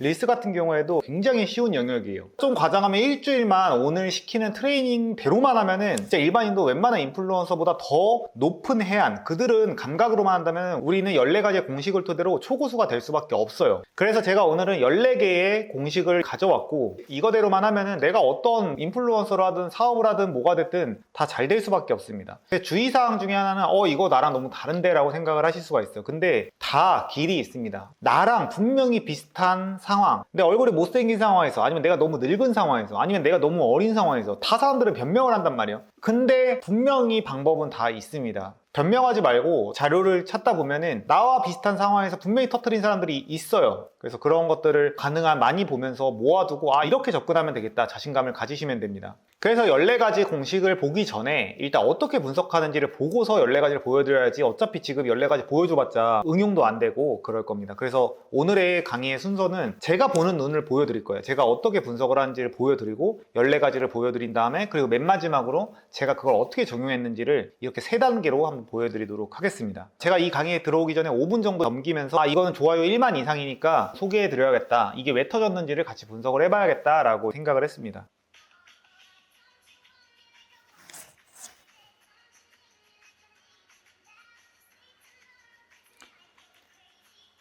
릴스 같은 경우에도 굉장히 쉬운 영역이에요. 좀 과장하면 일주일만 오늘 시키는 트레이닝대로만 하면은 진짜 일반인도 웬만한 인플루언서보다 더 높은 해안, 그들은 감각으로만 한다면 우리는 14가지의 공식을 토대로 초고수가 될 수밖에 없어요. 그래서 제가 오늘은 14개의 공식을 가져왔고, 이거대로만 하면은 내가 어떤 인플루언서를 하든 사업을 하든 뭐가 됐든 다 잘 될 수밖에 없습니다. 주의사항 중에 하나는 이거 나랑 너무 다른데 라고 생각을 하실 수가 있어요. 근데 다 길이 있습니다. 나랑 분명히 비슷한 상황, 내 얼굴이 못생긴 상황에서, 아니면 내가 너무 늙은 상황에서, 아니면 내가 너무 어린 상황에서 다 사람들은 변명을 한단 말이에요. 근데 분명히 방법은 다 있습니다. 변명하지 말고 자료를 찾다 보면은 나와 비슷한 상황에서 분명히 터뜨린 사람들이 있어요. 그래서 그런 것들을 가능한 많이 보면서 모아두고 이렇게 접근하면 되겠다 자신감을 가지시면 됩니다. 그래서 14가지 공식을 보기 전에 일단 어떻게 분석하는지를 보고서 14가지를 보여드려야지, 어차피 지금 14가지 보여줘봤자 응용도 안 되고 그럴 겁니다. 그래서 오늘의 강의의 순서는 제가 보는 눈을 보여드릴 거예요. 제가 어떻게 분석을 하는지를 보여드리고 14가지를 보여드린 다음에, 그리고 맨 마지막으로 제가 그걸 어떻게 적용했는지를 이렇게 3단계로 한번 보여드리도록 하겠습니다. 제가 이 강의에 들어오기 전에 5분 정도 넘기면서 이거는 좋아요 1만 이상이니까 소개해드려야겠다, 이게 왜 터졌는지를 같이 분석을 해봐야겠다 라고 생각을 했습니다.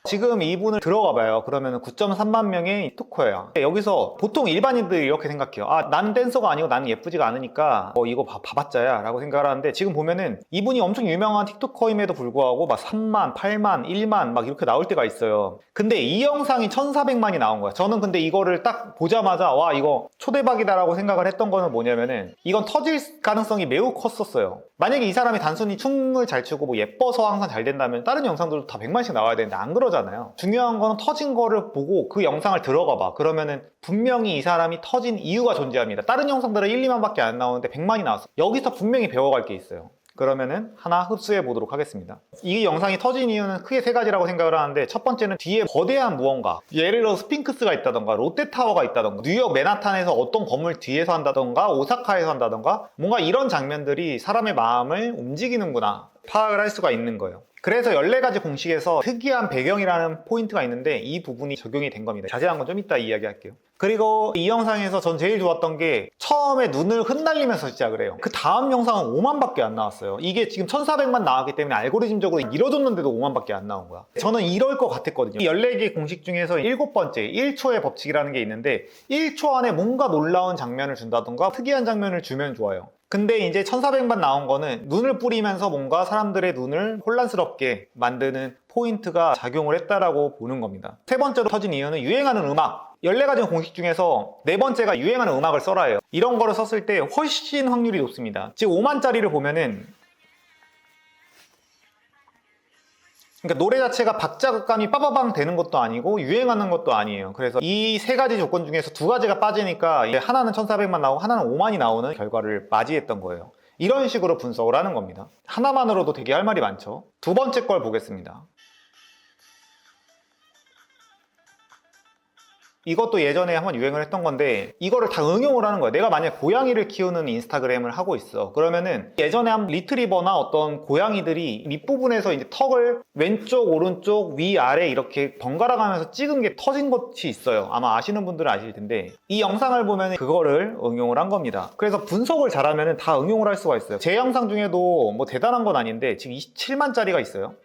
지금 이분을 들어가 봐요. 그러면 9.3만 명의 틱토커예요. 여기서 보통 일반인들이 이렇게 생각해요. 나는 댄서가 아니고 나는 예쁘지가 않으니까 이거 봐봤자야 라고 생각을 하는데, 지금 보면은 이분이 엄청 유명한 틱토커임에도 불구하고 막 3만, 8만, 1만 막 이렇게 나올 때가 있어요. 근데 이 영상이 1400만이 나온 거야. 저는 근데 이거를 딱 보자마자 와, 이거 초대박이다 라고 생각을 했던 거는 뭐냐면은, 이건 터질 가능성이 매우 컸었어요. 만약에 이 사람이 단순히 춤을 잘 추고 뭐 예뻐서 항상 잘 된다면 다른 영상들도 다 100만씩 나와야 되는데 안 그러잖아요. 중요한 거는 터진 거를 보고 그 영상을 들어가 봐. 그러면은 분명히 이 사람이 터진 이유가 존재합니다. 다른 영상들은 1, 2만 밖에 안 나오는데 100만이 나왔어. 여기서 분명히 배워갈 게 있어요. 그러면은 하나 흡수해 보도록 하겠습니다. 이 영상이 터진 이유는 크게 3가지라고 생각을 하는데, 첫 번째는 뒤에 거대한 무언가, 예를 들어 스핑크스가 있다던가 롯데타워가 있다던가 뉴욕 맨하탄에서 어떤 건물 뒤에서 한다던가 오사카에서 한다던가 뭔가 이런 장면들이 사람의 마음을 움직이는구나 파악을 할 수가 있는 거예요. 그래서 14가지 공식에서 특이한 배경이라는 포인트가 있는데 이 부분이 적용이 된 겁니다. 자세한 건 좀 이따 이야기할게요. 그리고 이 영상에서 전 제일 좋았던 게 처음에 눈을 흩날리면서 시작을 해요. 그 다음 영상은 5만 밖에 안 나왔어요. 이게 지금 1400만 나왔기 때문에 알고리즘적으로 밀어줬는데도 5만 밖에 안 나온 거야. 저는 이럴 것 같았거든요. 이 14개 공식 중에서 7번째 1초의 법칙이라는 게 있는데, 1초 안에 뭔가 놀라운 장면을 준다던가 특이한 장면을 주면 좋아요. 근데 이제 1400만 나온 거는 눈을 뿌리면서 뭔가 사람들의 눈을 혼란스럽게 만드는 포인트가 작용을 했다라고 보는 겁니다. 3번째로 터진 이유는 유행하는 음악. 14가지 공식 중에서 4번째가 유행하는 음악을 써라예요. 이런 거를 썼을 때 훨씬 확률이 높습니다. 지금 5만짜리를 보면은, 그러니까 노래 자체가 박자감이 빠바방 되는 것도 아니고 유행하는 것도 아니에요. 그래서 이 3가지 조건 중에서 2가지가 빠지니까 하나는 1400만 나오고 하나는 5만이 나오는 결과를 맞이했던 거예요. 이런 식으로 분석을 하는 겁니다. 하나만으로도 되게 할 말이 많죠. 2번째 걸 보겠습니다. 이것도 예전에 한번 유행을 했던 건데, 이거를 다 응용을 하는 거예요. 내가 만약에 고양이를 키우는 인스타그램을 하고 있어. 그러면은 예전에 한 리트리버나 어떤 고양이들이 밑부분에서 이제 턱을 왼쪽, 오른쪽, 위, 아래 이렇게 번갈아 가면서 찍은 게 터진 것이 있어요. 아마 아시는 분들은 아실 텐데, 이 영상을 보면 그거를 응용을 한 겁니다. 그래서 분석을 잘하면 다 응용을 할 수가 있어요. 제 영상 중에도 뭐 대단한 건 아닌데 지금 27만짜리가 있어요.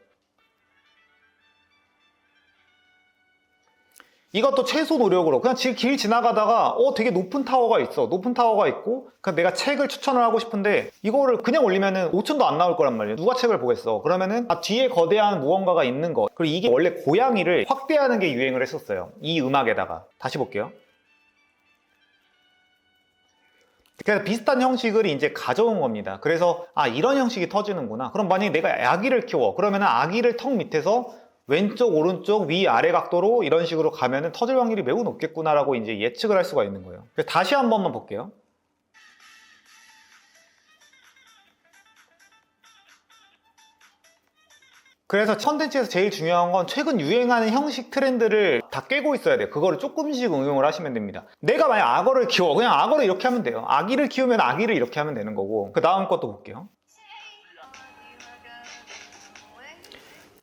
이것도 최소 노력으로 그냥 길 지나가다가 되게 높은 타워가 있어. 높은 타워가 있고 그냥 내가 책을 추천을 하고 싶은데 이거를 그냥 올리면은 5천도 안 나올 거란 말이에요. 누가 책을 보겠어. 그러면은 뒤에 거대한 무언가가 있는 거. 그리고 이게 원래 고양이를 확대하는 게 유행을 했었어요. 이 음악에다가. 다시 볼게요. 그래서 비슷한 형식을 이제 가져온 겁니다. 그래서 이런 형식이 터지는구나. 그럼 만약에 내가 아기를 키워. 그러면은 아기를 턱 밑에서 왼쪽, 오른쪽, 위, 아래 각도로 이런 식으로 가면은 터질 확률이 매우 높겠구나라고 이제 예측을 할 수가 있는 거예요. 다시 한 번만 볼게요. 그래서 컨텐츠에서 제일 중요한 건 최근 유행하는 형식 트렌드를 다 깨고 있어야 돼요. 그거를 조금씩 응용을 하시면 됩니다. 내가 만약 악어를 키워. 그냥 악어를 이렇게 하면 돼요. 아기를 키우면 아기를 이렇게 하면 되는 거고. 그 다음 것도 볼게요.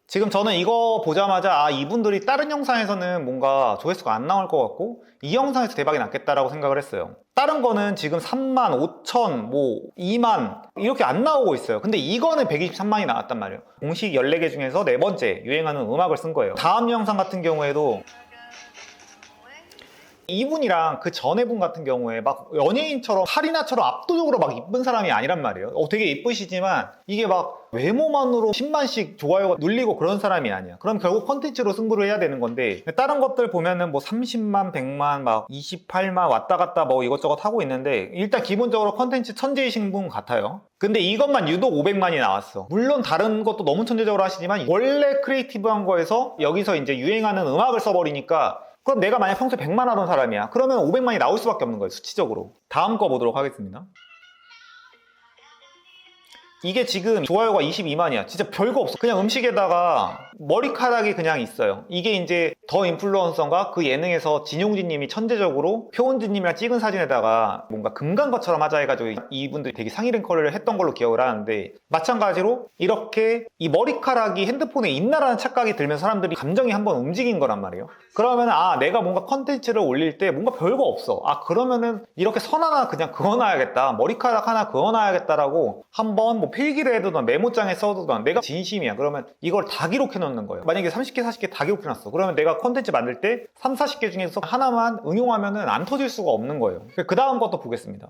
지금 저는 이거 보자마자 이분들이 다른 영상에서는 뭔가 조회수가 안 나올 것 같고 이 영상에서 대박이 났겠다라고 생각을 했어요. 다른 거는 지금 3만, 5천, 뭐 2만 이렇게 안 나오고 있어요. 근데 이거는 123만이 나왔단 말이에요. 공식 14개 중에서 네 번째 유행하는 음악을 쓴 거예요. 다음 영상 같은 경우에도 이분이랑 그 전에 분 같은 경우에 막 연예인처럼 카리나처럼 압도적으로 막 이쁜 사람이 아니란 말이에요. 되게 이쁘시지만 이게 막 외모만으로 10만씩 좋아요가 눌리고 그런 사람이 아니야. 그럼 결국 컨텐츠로 승부를 해야 되는 건데 다른 것들 보면은 뭐 30만, 100만, 막 28만 왔다 갔다 뭐 이것저것 하고 있는데 일단 기본적으로 컨텐츠 천재이신 분 같아요. 근데 이것만 유독 500만이 나왔어. 물론 다른 것도 너무 천재적으로 하시지만 원래 크리에이티브한 거에서 여기서 이제 유행하는 음악을 써버리니까 그럼 내가 만약 평소에 100만 하던 사람이야. 그러면 500만이 나올 수밖에 없는 거예요, 수치적으로. 다음 거 보도록 하겠습니다. 이게 지금 좋아요가 22만이야. 진짜 별거 없어. 그냥 음식에다가 머리카락이 그냥 있어요. 이게 이제 더 인플루언서인가 그 예능에서 진용진 님이 천재적으로 표은진 님이랑 찍은 사진에다가 뭔가 금간 것처럼 하자 해가지고 이분들이 되게 상위 랭커를 했던 걸로 기억을 하는데 마찬가지로 이렇게 이 머리카락이 핸드폰에 있나라는 착각이 들면서 사람들이 감정이 한번 움직인 거란 말이에요. 그러면 내가 뭔가 컨텐츠를 올릴 때 뭔가 별거 없어. 그러면은 이렇게 선 하나 그냥 그어놔야겠다. 머리카락 하나 그어놔야겠다라고 한번 뭐 필기를 해두던 메모장에 써두던 내가 진심이야. 그러면 이걸 다 기록해 놓는 거예요. 만약에 30개, 40개 다 기록해 놨어. 그러면 내가 컨텐츠 만들 때 3, 40개 중에서 하나만 응용하면은 안 터질 수가 없는 거예요. 그 다음 것도 보겠습니다.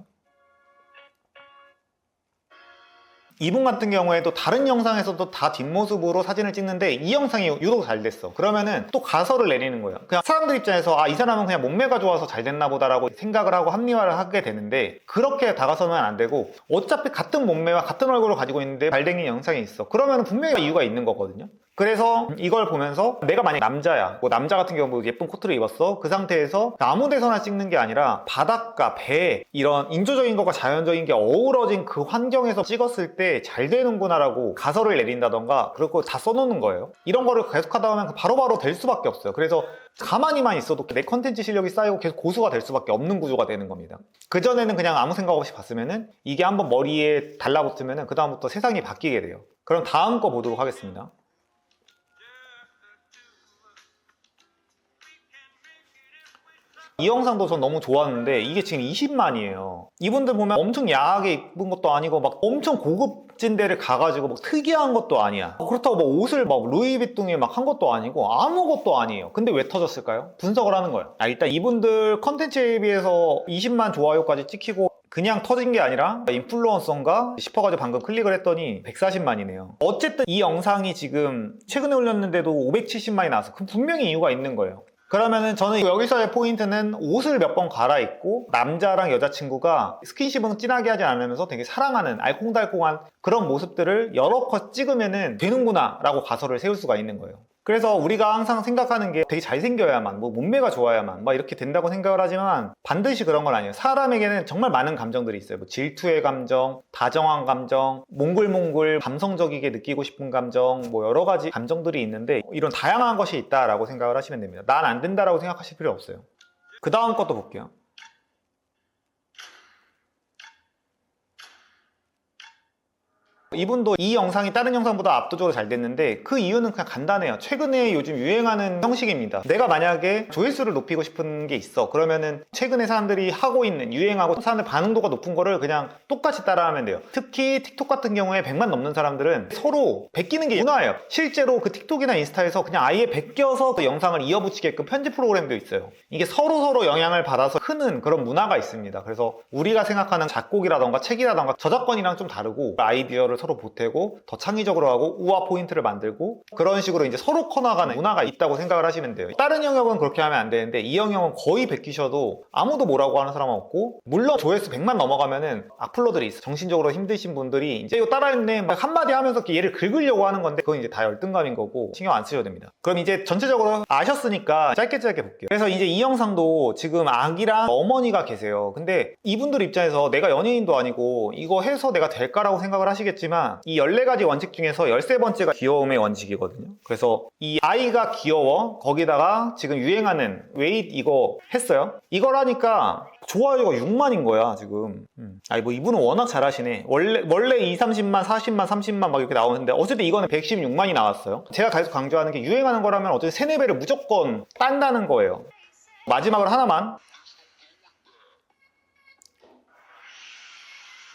이분 같은 경우에도 다른 영상에서도 다 뒷모습으로 사진을 찍는데 이 영상이 유독 잘 됐어. 그러면은 또 가설을 내리는 거예요. 그냥 사람들 입장에서 이 사람은 그냥 몸매가 좋아서 잘 됐나 보다라고 생각을 하고 합리화를 하게 되는데 그렇게 다가서면 안 되고 어차피 같은 몸매와 같은 얼굴을 가지고 있는데 잘 된 영상이 있어. 그러면 분명히 이유가 있는 거거든요. 그래서 이걸 보면서 내가 만약 남자야, 뭐 남자 같은 경우 예쁜 코트를 입었어. 그 상태에서 아무 데서나 찍는 게 아니라 바닷가, 배 이런 인조적인 것과 자연적인 게 어우러진 그 환경에서 찍었을 때 잘 되는구나 라고 가설을 내린다던가 그렇고 다 써놓는 거예요. 이런 거를 계속 하다 보면 바로바로 될 수밖에 없어요. 그래서 가만히만 있어도 내 컨텐츠 실력이 쌓이고 계속 고수가 될 수밖에 없는 구조가 되는 겁니다. 그전에는 그냥 아무 생각 없이 봤으면은 이게 한번 머리에 달라붙으면은 그 다음부터 세상이 바뀌게 돼요. 그럼 다음 거 보도록 하겠습니다. 이 영상도 전 너무 좋았는데 이게 지금 20만이에요. 이분들 보면 엄청 야하게 입은 것도 아니고 막 엄청 고급진 데를 가가지고 막 특이한 것도 아니야. 그렇다고 뭐 옷을 막 루이비통에 막 한 것도 아니고 아무것도 아니에요. 근데 왜 터졌을까요? 분석을 하는 거예요. 일단 이분들 컨텐츠에 비해서 20만 좋아요까지 찍히고 그냥 터진 게 아니라 인플루언서인가 싶어가지고 방금 클릭을 했더니 140만이네요. 어쨌든 이 영상이 지금 최근에 올렸는데도 570만이 나와서 그럼 분명히 이유가 있는 거예요. 그러면은 저는 여기서의 포인트는 옷을 몇 번 갈아입고 남자랑 여자친구가 스킨십은 진하게 하지 않으면서 되게 사랑하는 알콩달콩한 그런 모습들을 여러 컷 찍으면은 되는구나 라고 가설을 세울 수가 있는 거예요. 그래서 우리가 항상 생각하는 게 되게 잘생겨야만 뭐 몸매가 좋아야만 막 이렇게 된다고 생각을 하지만 반드시 그런 건 아니에요. 사람에게는 정말 많은 감정들이 있어요. 뭐 질투의 감정, 다정한 감정, 몽글몽글 감성적이게 느끼고 싶은 감정, 뭐 여러 가지 감정들이 있는데 이런 다양한 것이 있다라고 생각을 하시면 됩니다. 난 안 된다라고 생각하실 필요 없어요. 그 다음 것도 볼게요. 이분도 이 영상이 다른 영상보다 압도적으로 잘 됐는데 그 이유는 그냥 간단해요. 최근에 요즘 유행하는 형식입니다. 내가 만약에 조회수를 높이고 싶은 게 있어. 그러면은 최근에 사람들이 하고 있는 유행하고 사람들 반응도가 높은 거를 그냥 똑같이 따라하면 돼요. 특히 틱톡 같은 경우에 100만 넘는 사람들은 서로 베끼는 게 문화예요. 실제로 그 틱톡이나 인스타에서 그냥 아예 베껴서 그 영상을 이어붙이게끔 편집 프로그램도 있어요. 이게 서로 영향을 받아서 크는 그런 문화가 있습니다. 그래서 우리가 생각하는 작곡이라던가 책이라던가 저작권이랑 좀 다르고 아이디어를 서로 보태고 더 창의적으로 하고 우화 포인트를 만들고 그런 식으로 이제 서로 커나가는 문화가 있다고 생각을 하시면 돼요. 다른 영역은 그렇게 하면 안 되는데 이 영역은 거의 베끼셔도 아무도 뭐라고 하는 사람은 없고 물론 조회수 100만 넘어가면은 악플러들이 있어. 정신적으로 힘드신 분들이 이제 이거 따라했네 막 한마디 하면서 얘를 긁으려고 하는 건데 그건 이제 다 열등감인 거고 신경 안 쓰셔도 됩니다. 그럼 이제 전체적으로 아셨으니까 짧게 볼게요. 그래서 이제 이 영상도 지금 아기랑 어머니가 계세요. 근데 이분들 입장에서 내가 연예인도 아니고 이거 해서 내가 될까라고 생각을 하시겠지만 했지만 이 14가지 원칙 중에서 13번째가 귀여움의 원칙이거든요. 그래서 이 아이가 귀여워 거기다가 지금 유행하는 웨이트 이거 했어요. 이걸 하니까 좋아요가 6만인 거야 지금. 아니 뭐 이분은 워낙 잘하시네. 원래 2, 30만, 40만, 30만 막 이렇게 나오는데 어쨌든 이거는 116만이 나왔어요. 제가 계속 강조하는 게 유행하는 거라면 어쨌든 3, 4배를 무조건 딴다는 거예요. 마지막으로 하나만.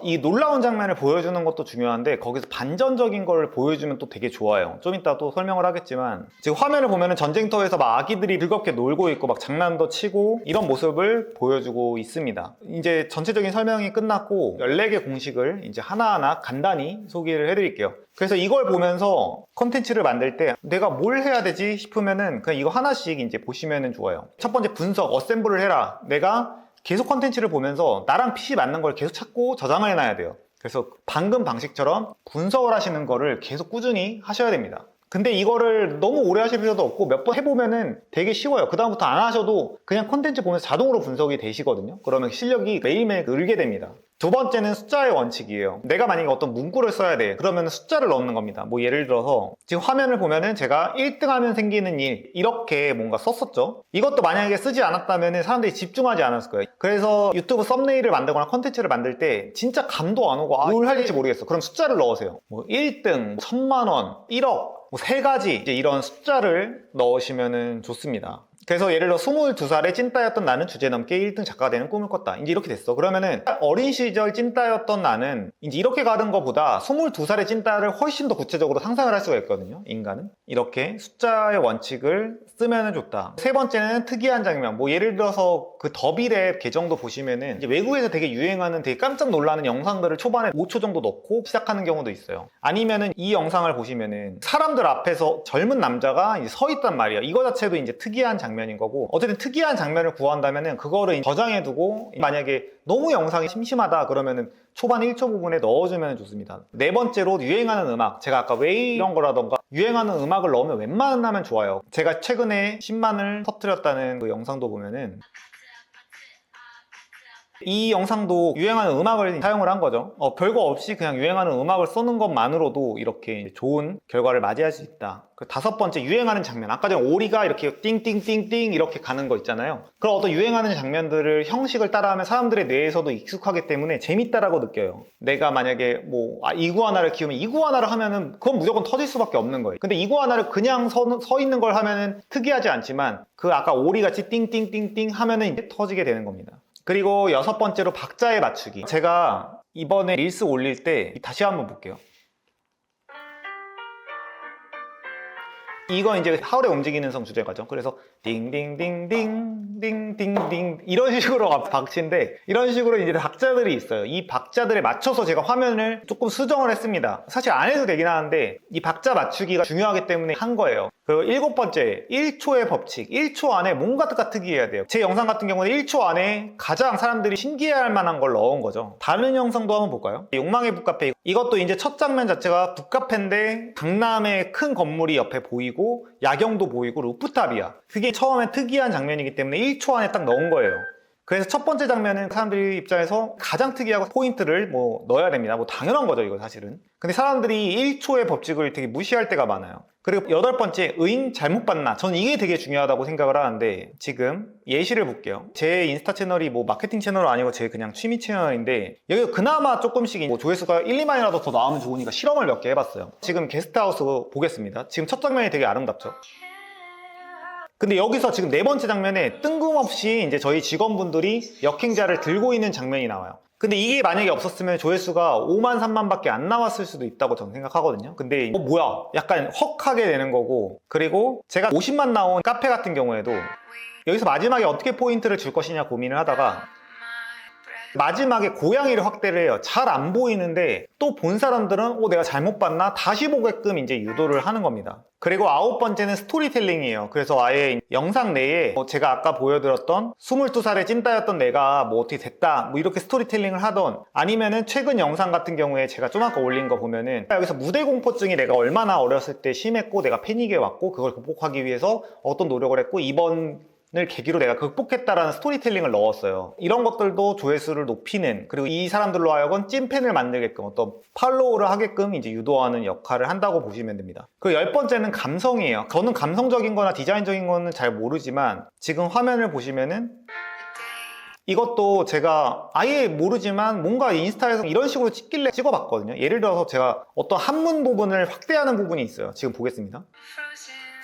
이 놀라운 장면을 보여주는 것도 중요한데 거기서 반전적인 걸 보여주면 또 되게 좋아요. 좀 이따 또 설명을 하겠지만 지금 화면을 보면은 전쟁터에서 막 아기들이 즐겁게 놀고 있고 막 장난도 치고 이런 모습을 보여주고 있습니다. 이제 전체적인 설명이 끝났고 14개 공식을 이제 하나하나 간단히 소개를 해드릴게요. 그래서 이걸 보면서 컨텐츠를 만들 때 내가 뭘 해야 되지 싶으면은 그냥 이거 하나씩 이제 보시면은 좋아요. 첫 번째 분석, 어셈블을 해라. 내가 계속 컨텐츠를 보면서 나랑 핏이 맞는 걸 계속 찾고 저장을 해놔야 돼요. 그래서 방금 방식처럼 분석을 하시는 거를 계속 꾸준히 하셔야 됩니다. 근데 이거를 너무 오래 하실 필요도 없고 몇 번 해보면은 되게 쉬워요. 그 다음부터 안 하셔도 그냥 컨텐츠 보면서 자동으로 분석이 되시거든요. 그러면 실력이 매일매일 늘게 됩니다. 두 번째는 숫자의 원칙이에요. 내가 만약에 어떤 문구를 써야 돼. 그러면 숫자를 넣는 겁니다. 뭐 예를 들어서 지금 화면을 보면은 제가 1등 하면 생기는 일 이렇게 뭔가 썼었죠. 이것도 만약에 쓰지 않았다면 사람들이 집중하지 않았을 거예요. 그래서 유튜브 썸네일을 만들거나 컨텐츠를 만들 때 진짜 감도 안 오고 뭘 해야 될지 모르겠어. 그럼 숫자를 넣으세요. 뭐 1등, 1000만 원, 1억 뭐 3가지 이제 이런 숫자를 넣으시면 좋습니다. 그래서 예를 들어 22살에 찐따였던 나는 주제 넘게 1등 작가가 되는 꿈을 꿨다. 이제 이렇게 됐어. 그러면은 어린 시절 찐따였던 나는 이제 이렇게 가는 것보다 22살의 찐따를 훨씬 더 구체적으로 상상을 할 수가 있거든요. 인간은. 이렇게 숫자의 원칙을 쓰면 좋다. 세 번째는 특이한 장면. 뭐 예를 들어서 그 더비랩 계정도 보시면은 이제 외국에서 되게 유행하는 되게 깜짝 놀라는 영상들을 초반에 5초 정도 넣고 시작하는 경우도 있어요. 아니면은 이 영상을 보시면은 사람들 앞에서 젊은 남자가 이제 서 있단 말이에요. 이거 자체도 이제 특이한 장면인 거고 어쨌든 특이한 장면을 구한다면은 그거를 저장해두고 만약에 너무 영상이 심심하다 그러면은 초반 1초 부분에 넣어주면 좋습니다. 네 번째로 유행하는 음악. 제가 아까 웨이 이런 거라던가 유행하는 음악을 넣으면 웬만하면 좋아요. 제가 최근에 10만을 터뜨렸다는 그 영상도 보면은 이 영상도 유행하는 음악을 사용을 한 거죠. 별거 없이 그냥 유행하는 음악을 쓰는 것만으로도 이렇게 좋은 결과를 맞이할 수 있다. 그 다섯 번째, 유행하는 장면. 아까 전에 오리가 이렇게 띵띵띵띵 이렇게 가는 거 있잖아요. 그런 어떤 유행하는 장면들을 형식을 따라하면 사람들의 뇌에서도 익숙하기 때문에 재밌다라고 느껴요. 내가 만약에 뭐 이구아나를 키우면 이구아나를 하면은 그건 무조건 터질 수밖에 없는 거예요. 근데 이구아나를 그냥 서 있는 걸 하면은 특이하지 않지만 그 아까 오리같이 띵띵띵띵 하면은 이제 터지게 되는 겁니다. 그리고 여섯 번째로 박자에 맞추기. 제가 이번에 릴스 올릴 때 다시 한번 볼게요. 이건 이제 하울의 움직이는 성 주제가죠. 그래서 띵띵띵띵 띵띵띵 이런 식으로 박치인데 이런 식으로 이제 박자들이 있어요. 이 박자들에 맞춰서 제가 화면을 조금 수정을 했습니다. 사실 안 해도 되긴 하는데 이 박자 맞추기가 중요하기 때문에 한 거예요. 그리고 일곱 번째, 1초의 법칙. 1초 안에 뭔가 특이해야 돼요. 제 영상 같은 경우는 1초 안에 가장 사람들이 신기해할 만한 걸 넣은 거죠. 다른 영상도 한번 볼까요? 욕망의 북카페. 이것도 이제 첫 장면 자체가 북카페인데 강남의 큰 건물이 옆에 보이고 야경도 보이고 루프탑이야. 그게 처음에 특이한 장면이기 때문에 1초 안에 딱 넣은 거예요. 그래서 첫 번째 장면은 사람들 입장에서 가장 특이하고 포인트를 뭐 넣어야 됩니다. 뭐 당연한 거죠, 이거 사실은. 근데 사람들이 1초의 법칙을 되게 무시할 때가 많아요. 그리고 여덟 번째, 의인 잘못 봤나? 저는 이게 되게 중요하다고 생각을 하는데 지금 예시를 볼게요. 제 인스타 채널이 뭐 마케팅 채널은 아니고 제 그냥 취미 채널인데 여기 그나마 조금씩 뭐 조회수가 1, 2만이라도 더 나오면 좋으니까 실험을 몇 개 해봤어요. 지금 게스트하우스 보겠습니다. 지금 첫 장면이 되게 아름답죠? 근데 여기서 지금 네 번째 장면에 뜬금없이 이제 저희 직원분들이 역행자를 들고 있는 장면이 나와요. 근데 이게 만약에 없었으면 조회수가 5만 3만 밖에 안 나왔을 수도 있다고 저는 생각하거든요. 근데 뭐야 약간 헉하게 되는 거고, 그리고 제가 50만 나온 카페 같은 경우에도 여기서 마지막에 어떻게 포인트를 줄 것이냐 고민을 하다가 마지막에 고양이를 확대를 해요. 잘 안 보이는데 또 본 사람들은 내가 잘못 봤나? 다시 보게끔 이제 유도를 하는 겁니다. 그리고 아홉 번째는 스토리텔링이에요. 그래서 아예 영상 내에 제가 아까 보여드렸던 22살의 찐따였던 내가 뭐 어떻게 됐다 뭐 이렇게 스토리텔링을 하던, 아니면은 최근 영상 같은 경우에 제가 좀 아까 올린 거 보면은 여기서 무대 공포증이 내가 얼마나 어렸을 때 심했고 내가 패닉에 왔고 그걸 극복하기 위해서 어떤 노력을 했고 이번 계기로 내가 극복했다라는 스토리텔링을 넣었어요. 이런 것들도 조회수를 높이는, 그리고 이 사람들로 하여금 찐팬을 만들게끔 어떤 팔로우를 하게끔 이제 유도하는 역할을 한다고 보시면 됩니다. 그리고 10번째는 감성이에요. 저는 감성적인 거나 디자인적인 거는 잘 모르지만 지금 화면을 보시면은 이것도 제가 아예 모르지만 뭔가 인스타에서 이런 식으로 찍길래 찍어봤거든요. 예를 들어서 제가 어떤 한문 부분을 확대하는 부분이 있어요. 지금 보겠습니다.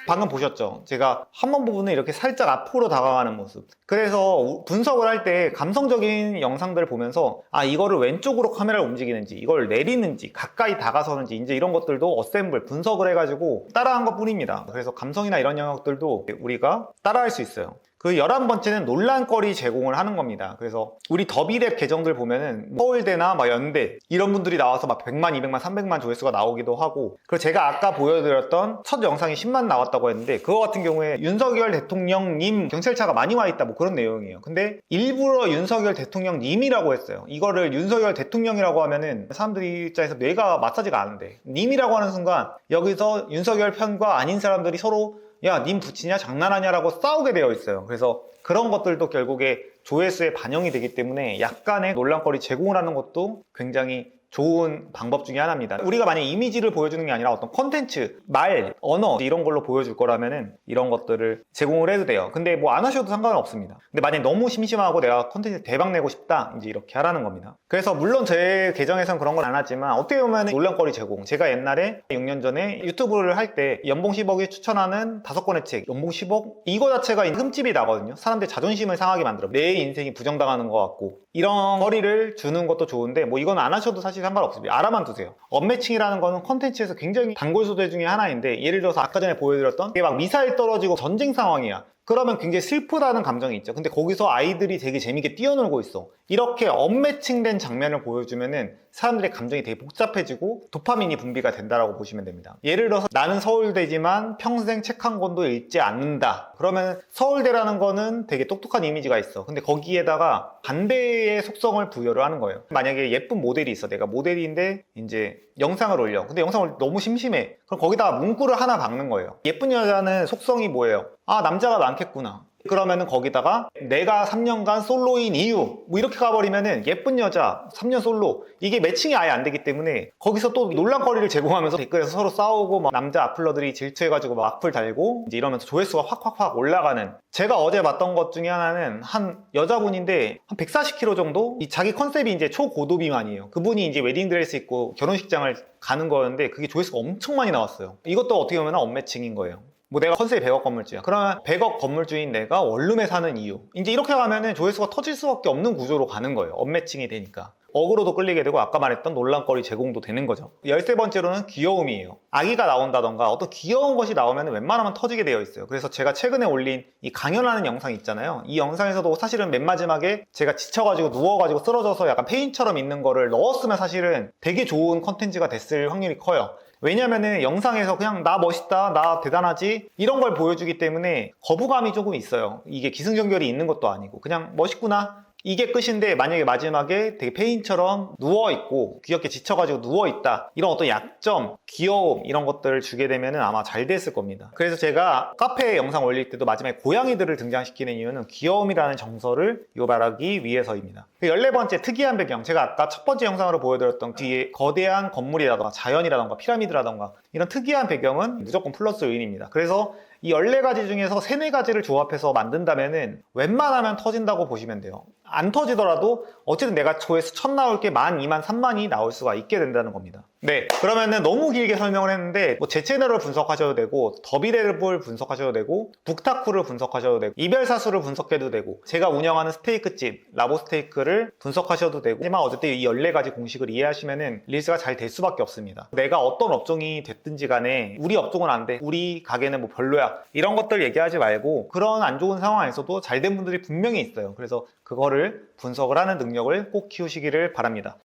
방금 보셨죠? 제가 한문 부분을 이렇게 살짝 앞으로 다가가는 모습. 그래서 분석을 할 때 감성적인 영상들을 보면서 아, 이거를 왼쪽으로 카메라를 움직이는지, 이걸 내리는지, 가까이 다가서는지, 이제 이런 것들도 어셈블, 분석을 해가지고 따라한 것 뿐입니다. 그래서 감성이나 이런 영역들도 우리가 따라할 수 있어요. 그 11번째는 논란거리 제공을 하는 겁니다. 그래서 우리 더비랩 계정들 보면은 서울대나 막 연대 이런 분들이 나와서 막 100만, 200만, 300만 조회수가 나오기도 하고, 그리고 제가 아까 보여드렸던 첫 영상이 10만 나왔다고 했는데 그거 같은 경우에 윤석열 대통령님 경찰차가 많이 와 있다 뭐 그런 내용이에요. 근데 일부러 윤석열 대통령님이라고 했어요. 이거를 윤석열 대통령이라고 하면은 사람들이 입장에서 뇌가 마사지가 안 돼. 님이라고 하는 순간 여기서 윤석열 편과 아닌 사람들이 서로 야, 님 붙이냐? 장난하냐? 라고 싸우게 되어 있어요. 그래서 그런 것들도 결국에 조회수에 반영이 되기 때문에 약간의 논란거리 제공을 하는 것도 굉장히 좋은 방법 중에 하나입니다. 우리가 만약 이미지를 보여주는 게 아니라 어떤 컨텐츠, 말, 언어 이런 걸로 보여줄 거라면은 이런 것들을 제공을 해도 돼요. 근데 뭐 안 하셔도 상관은 없습니다. 근데 만약 너무 심심하고 내가 컨텐츠 대박 내고 싶다, 이제 이렇게 하라는 겁니다. 그래서 물론 제 계정에선 그런 건 안 하지만 어떻게 보면 논란거리 제공, 제가 옛날에 6년 전에 유튜브를 할 때 연봉 10억이 추천하는 5권의 책, 연봉 10억? 이거 자체가 흠집이 나거든요. 사람들 자존심을 상하게 만들어. 내 인생이 부정당하는 것 같고 이런 거리를 주는 것도 좋은데 뭐 이건 안 하셔도 사실 상관없습니다. 알아만 두세요. 언매칭이라는 거는 컨텐츠에서 굉장히 단골 소재 중에 하나인데, 예를 들어서 아까 전에 보여드렸던 이게 막 미사일 떨어지고 전쟁 상황이야. 그러면 굉장히 슬프다는 감정이 있죠. 근데 거기서 아이들이 되게 재밌게 뛰어놀고 있어. 이렇게 언매칭된 장면을 보여주면은 사람들의 감정이 되게 복잡해지고 도파민이 분비가 된다라고 보시면 됩니다. 예를 들어서 나는 서울대지만 평생 책 한 권도 읽지 않는다. 그러면 서울대라는 거는 되게 똑똑한 이미지가 있어. 근데 거기에다가 반대의 속성을 부여를 하는 거예요. 만약에 예쁜 모델이 있어. 내가 모델인데 이제 영상을 올려. 근데 영상을 너무 심심해. 그럼 거기다가 문구를 하나 박는 거예요. 예쁜 여자는 속성이 뭐예요? 아, 남자가 많겠구나. 그러면은 거기다가 내가 3년간 솔로인 이유 뭐 이렇게 가버리면은 예쁜 여자 3년 솔로 이게 매칭이 아예 안 되기 때문에 거기서 또 논란거리를 제공하면서 댓글에서 서로 싸우고 막 남자 악플러들이 질투해가지고 막 악플 달고 이제 이러면서 조회수가 확 올라가는, 제가 어제 봤던 것 중에 하나는 한 여자분인데 한 140kg 정도? 이 자기 컨셉이 이제 초고도비만이에요. 그분이 이제 웨딩드레스 입고 결혼식장을 가는 거였는데 그게 조회수가 엄청 많이 나왔어요. 이것도 어떻게 보면 언매칭인 거예요. 뭐 내가 컨셉이 100억 건물주야. 그러면 100억 건물주인 내가 원룸에 사는 이유. 이제 이렇게 가면은 조회수가 터질 수밖에 없는 구조로 가는 거예요. 언매칭이 되니까. 어그로도 끌리게 되고 아까 말했던 논란거리 제공도 되는 거죠. 13번째로는 귀여움이에요. 아기가 나온다던가 어떤 귀여운 것이 나오면 웬만하면 터지게 되어 있어요. 그래서 제가 최근에 올린 이 강연하는 영상 있잖아요. 이 영상에서도 사실은 맨 마지막에 제가 지쳐가지고 누워가지고 쓰러져서 약간 페인처럼 있는 거를 넣었으면 사실은 되게 좋은 컨텐츠가 됐을 확률이 커요. 왜냐면은 영상에서 그냥 나 멋있다, 나 대단하지 이런 걸 보여주기 때문에 거부감이 조금 있어요. 이게 기승전결이 있는 것도 아니고 그냥 멋있구나 이게 끝인데, 만약에 마지막에 되게 페인처럼 누워있고 귀엽게 지쳐가지고 누워있다 이런 어떤 약점, 귀여움 이런 것들을 주게 되면 아마 잘 됐을 겁니다. 그래서 제가 카페 영상 올릴 때도 마지막에 고양이들을 등장시키는 이유는 귀여움이라는 정서를 유발하기 위해서입니다. 14번째 특이한 배경, 제가 아까 첫 번째 영상으로 보여드렸던 뒤에 거대한 건물이라던가 자연이라던가 피라미드라던가 이런 특이한 배경은 무조건 플러스 요인입니다. 그래서 이 14가지 중에서 3, 4가지를 조합해서 만든다면은 웬만하면 터진다고 보시면 돼요. 안 터지더라도 어쨌든 내가 조회수 1000 나올 게 10,000, 20,000, 30,000이 나올 수가 있게 된다는 겁니다. 네, 그러면은 너무 길게 설명을 했는데 뭐 제 채널을 분석하셔도 되고 더비랩을 분석하셔도 되고 북타쿠를 분석하셔도 되고 이별사수를 분석해도 되고 제가 운영하는 스테이크집 라보스테이크를 분석하셔도 되고, 하지만 어쨌든 이 14가지 공식을 이해하시면은 릴스가 잘 될 수밖에 없습니다. 내가 어떤 업종이 됐든지 간에 우리 업종은 안 돼, 우리 가게는 뭐 별로야 이런 것들 얘기하지 말고 그런 안 좋은 상황에서도 잘 된 분들이 분명히 있어요. 그래서 그거를 분석을 하는 능력을 꼭 키우시기를 바랍니다.